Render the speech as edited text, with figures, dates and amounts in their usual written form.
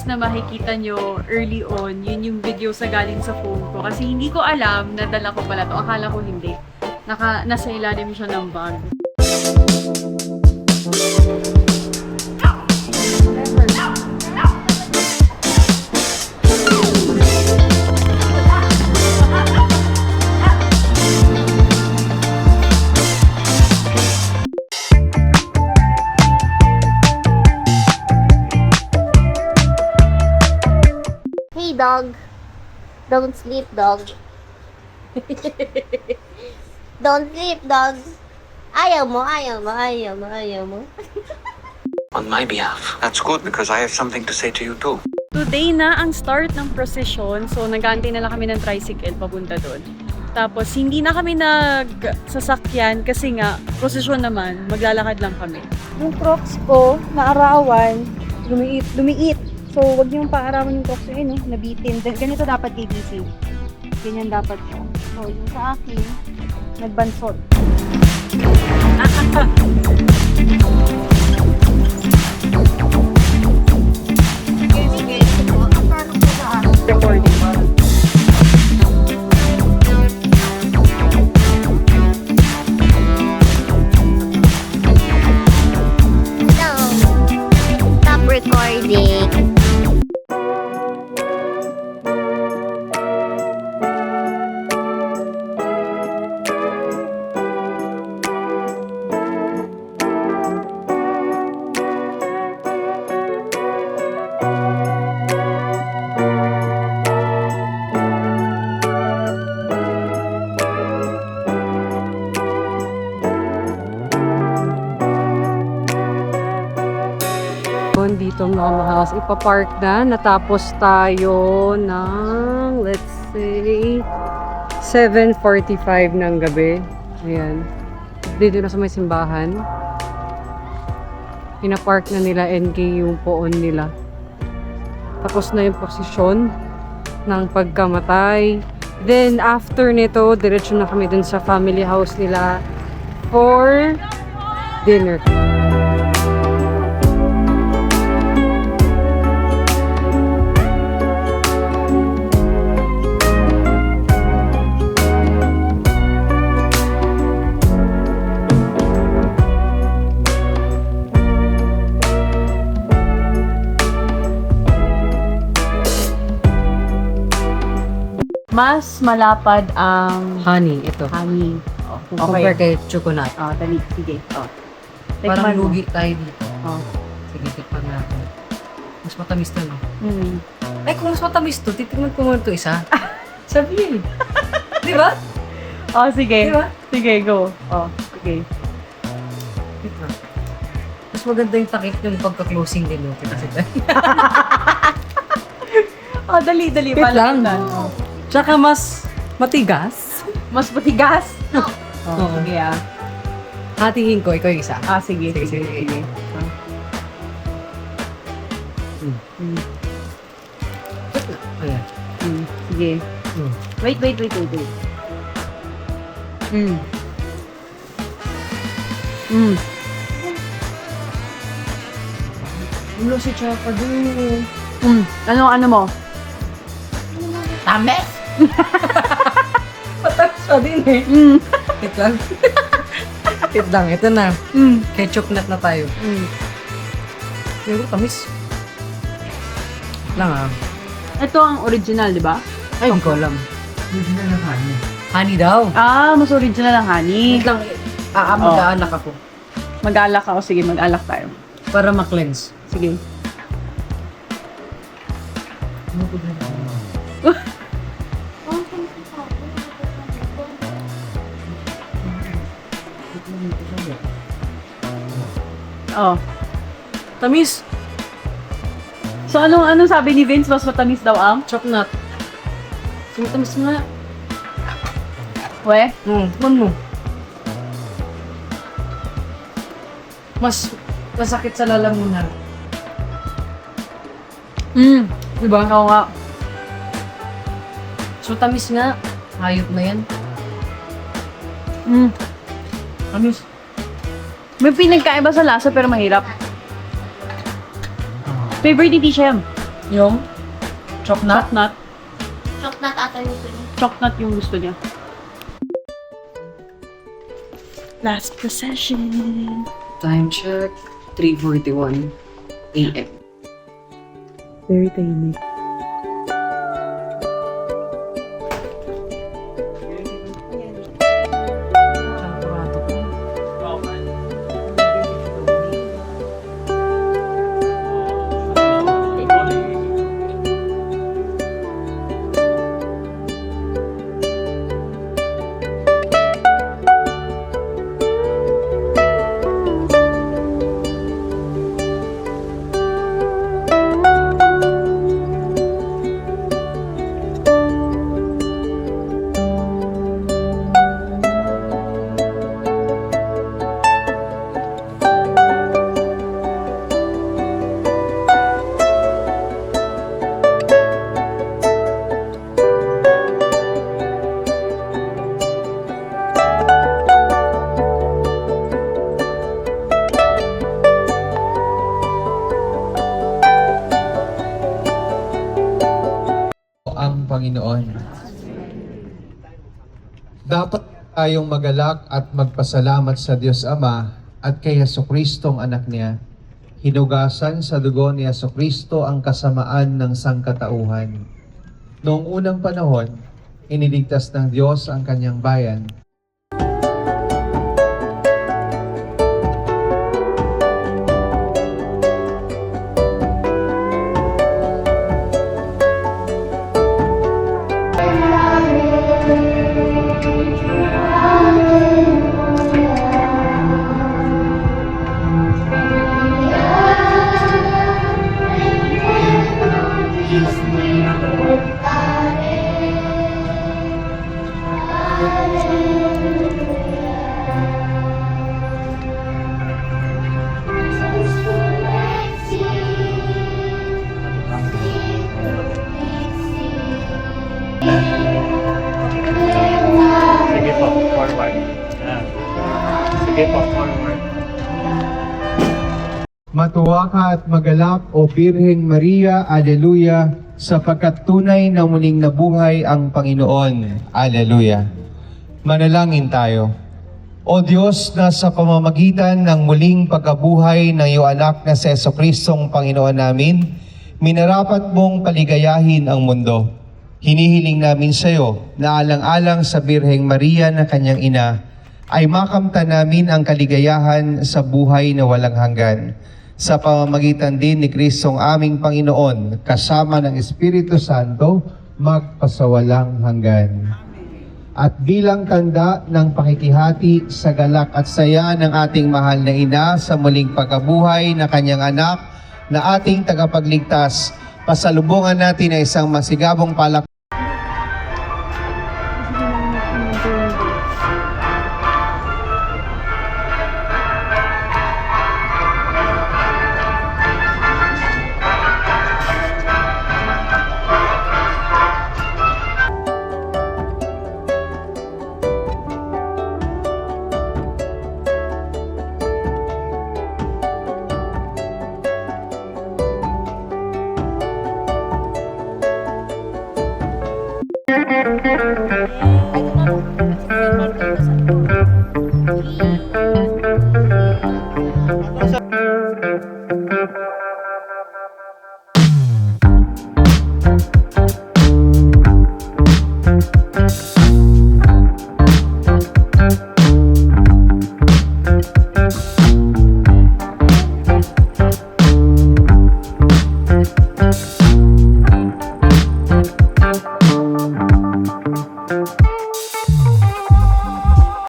na makikita nyo early on, yun yung videos na galing sa phone ko. Kasi hindi ko alam na dala ko pala to. Akala ko hindi. Nasa ilalim siya ng bag. Hey dog, don't sleep dog. Don't sleep dog. Ayaw mo. On my behalf. That's good because I have something to say to you too. Today na ang start ng procession. So, nag-aantay na lang kami ng tricycle papunta doon. Tapos, hindi na kami nagsasakyan kasi nga, procession naman, maglalakad lang kami. Yung crocs ko, naarawan, lumiit. So, wag niyong paarawan yung crocs yun, nabitin. Ganito dapat KBC. Ganyan dapat po. So, yung sa akin, nagbansot. Recording. Stop recording. Dito mga mahas, ipapark na. Natapos tayo ng, let's say, 7:45 ng gabi. Ayan. Dito na sa may simbahan. Pinapark na nila NK yung poon nila. Tapos na yung posisyon ng pagkamatay. Then, after nito, diretso na kami dun sa family house nila for dinner. Mas malapad ang Honey, ito. honey. Kung compare kay chocolate. Dali. Sige. Parang Tikman mo. lugi tayo dito. Oh. Sige, tikman natin. Mas matamis to, no? Mm. Ay, kung mas matamis to, titignan ko muna to isa. Sabihin. Di ba? Sige. Di ba? Sige, go. Sige. Tikman. Mas maganda yung takip yung pagka-closing din, no? Kasi Dali. Wait lang. Tsaka mas matigas. Mas matigas. Oo. Sige Hatiin ko, ikaw yung isa. Sige. Sige. Ayan. Sige. Wait. Ulo si Chaka doon. Ano mo? Tamis! Matamis pa din eh. Wait lang. Wait lang, ito na. Ketchup nut na tayo. Pero tamis. Lang ah. Ito ang original, di ba? Ay, hindi ko alam. Original na honey. Honey daw. Mas original ang honey. Wait lang, mag-aanak ako. Mag-alak ako. Sige, mag-alak tayo. Para ma-cleanse. Sige. Tamis! So, anong sabi ni Vince? Mas matamis daw ang? Chocolate. Matamis nga. We? Tikman mo. Mas masakit sa lalamunan. Diba? Oo nga. So, tamis nga. Hayop na yan. Tamis. May pinagkaiba sa lasa pero mahirap. Favorite ni Tisha yan. Yung? Choknut? Choknut. Chocolate ata yung gusto niya. Choknut yung gusto niya. Last procession. Time check, 3:41 a.m. Very tiny. Ang Panginoon. Dapat tayong magalak at magpasalamat sa Diyos Ama at kay Jesucristong anak niya. Hinugasan sa dugo ni Jesucristo ang kasamaan ng sangkatauhan. Noong unang panahon, iniligtas ng Diyos ang kanyang bayan. Sige po, forward. Yan. Sige po, forward. Matuwa ka at magalak, O Birheng Maria, Aleluya, sapagkat tunay na muling nabuhay ang Panginoon. Aleluya. Manalangin tayo. O Diyos, na sa pamamagitan ng muling pagkabuhay ng iyong anak na si Jesucristong Panginoon namin, minarapat mong paligayahin ang mundo. Hinihiling namin sa iyo na alang-alang sa Birheng Maria na kanyang ina, ay makamtan namin ang kaligayahan sa buhay na walang hanggan. Sa pamamagitan din ni Kristong aming Panginoon, kasama ng Espiritu Santo, magpasawalang hanggan. At bilang tanda ng pakikihati sa galak at saya ng ating mahal na ina sa muling pagkabuhay na kanyang anak na ating tagapagligtas, pasalubungan natin ang isang masigabong palakpakan